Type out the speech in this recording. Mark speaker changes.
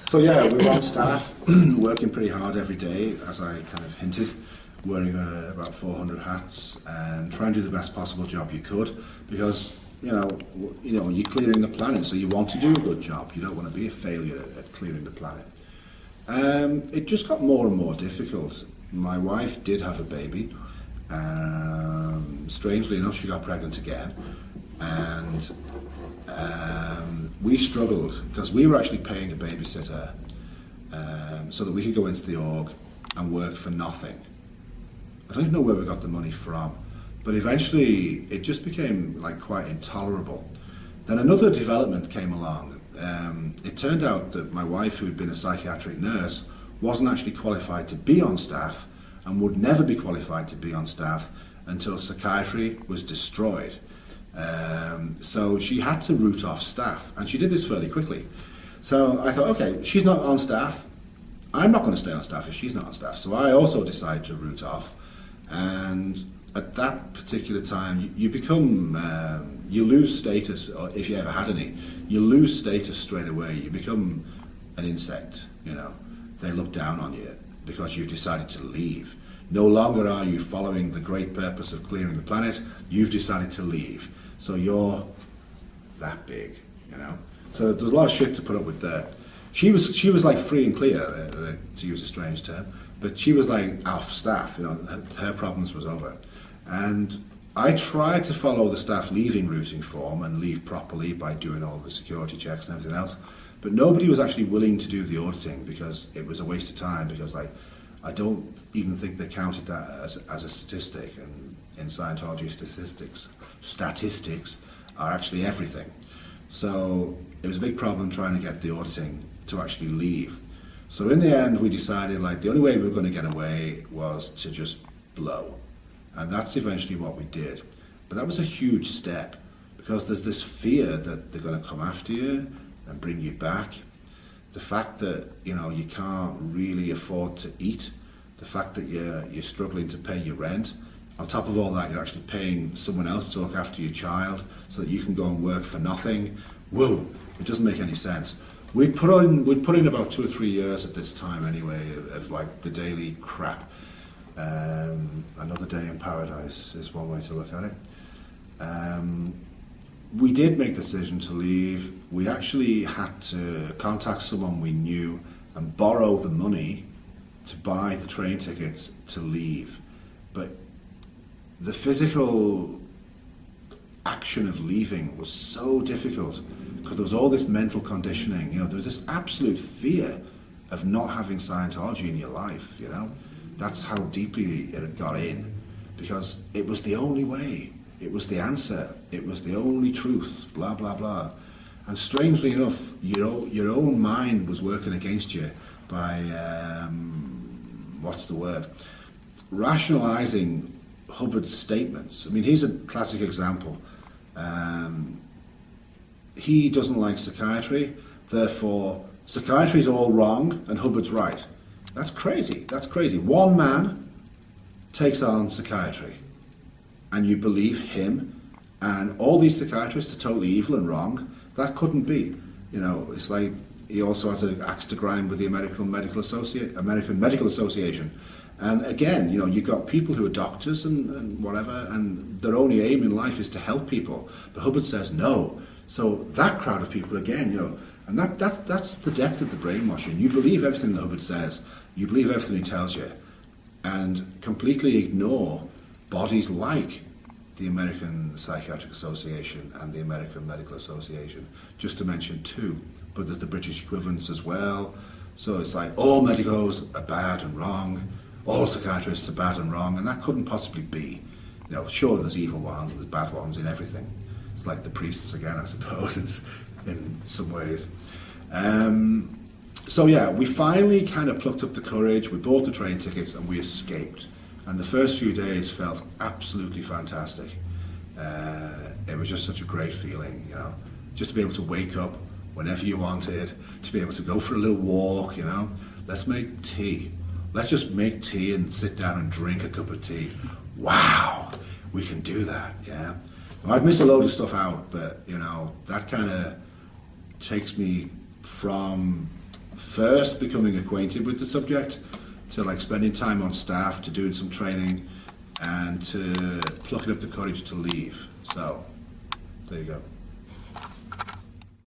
Speaker 1: So yeah, we were on staff, working pretty hard every day, as I kind of hinted, wearing about 400 hats and trying to do the best possible job you could, because you're clearing the planet, so you want to do a good job. You don't want to be a failure at clearing the planet. It just got more and more difficult. My wife did have a baby. Strangely enough, she got pregnant again, and we struggled because we were actually paying a babysitter so that we could go into the org and work for nothing. I don't even know where we got the money from, but eventually it just became like quite intolerable. Then another development came along. It turned out that my wife, who had been a psychiatric nurse, wasn't actually qualified to be on staff and would never be qualified to be on staff until psychiatry was destroyed. So she had to root off staff, and she did this fairly quickly. So I thought, okay, she's not on staff, I'm not going to stay on staff if she's not on staff. So I also decided to root off, and at that particular time you become, you lose status, or if you ever had any, you lose status straight away. You become an insect, they look down on you because you've decided to leave. No longer are you following the great purpose of clearing the planet, you've decided to leave. So you're that big, So there's a lot of shit to put up with there. She was like free and clear, to use a strange term, but she was like off staff, her problems was over. And I tried to follow the staff leaving routing form and leave properly by doing all the security checks and everything else, but nobody was actually willing to do the auditing because it was a waste of time, because I don't even think they counted that as a statistic, and in Scientology statistics are actually everything. So it was a big problem trying to get the auditing to actually leave. So in the end we decided the only way we were going to get away was to just blow. And that's eventually what we did. But that was a huge step, because there's this fear that they're going to come after you and bring you back. The fact that you can't really afford to eat, the fact that you're struggling to pay your rent. On top of all that, you're actually paying someone else to look after your child so that you can go and work for nothing. Whoa, it doesn't make any sense. We'd put in about 2 or 3 years at this time anyway of the daily crap. Another day in paradise is one way to look at it. We did make the decision to leave. We actually had to contact someone we knew and borrow the money to buy the train tickets to leave. But the physical action of leaving was so difficult because there was all this mental conditioning. There was this absolute fear of not having Scientology in your life. That's how deeply it had got in, because it was the only way. It was the answer. It was the only truth. Blah blah blah. And strangely enough, your own mind was working against you by what's the word? Rationalizing Hubbard's statements. I mean, here's a classic example. He doesn't like psychiatry, therefore psychiatry is all wrong and Hubbard's right. That's crazy. That's crazy. One man takes on psychiatry, and you believe him, and all these psychiatrists are totally evil and wrong. That couldn't be. It's like he also has an axe to grind with the American Medical Association. And again, you got people who are doctors and whatever, and their only aim in life is to help people. But Hubbard says no. So that crowd of people again, and that's the depth of the brainwashing. You believe everything that Hubbard says, you believe everything he tells you, and completely ignore bodies like the American Psychiatric Association and the American Medical Association, just to mention two. But there's the British equivalents as well. So it's like all medicos are bad and wrong, all psychiatrists are bad and wrong, and that couldn't possibly be. Sure, there's evil ones, there's bad ones in everything. It's like the priests again, I suppose, it's in some ways. So yeah, we finally kind of plucked up the courage, we bought the train tickets and we escaped. And the first few days felt absolutely fantastic. It was just such a great feeling, just to be able to wake up whenever you wanted, to be able to go for a little walk, let's make tea. Let's just make tea and sit down and drink a cup of tea. Wow, we can do that, yeah. I'd miss a load of stuff out, but that kind of takes me from first becoming acquainted with the subject, to like spending time on staff, to doing some training, and to plucking up the courage to leave. So, there you go.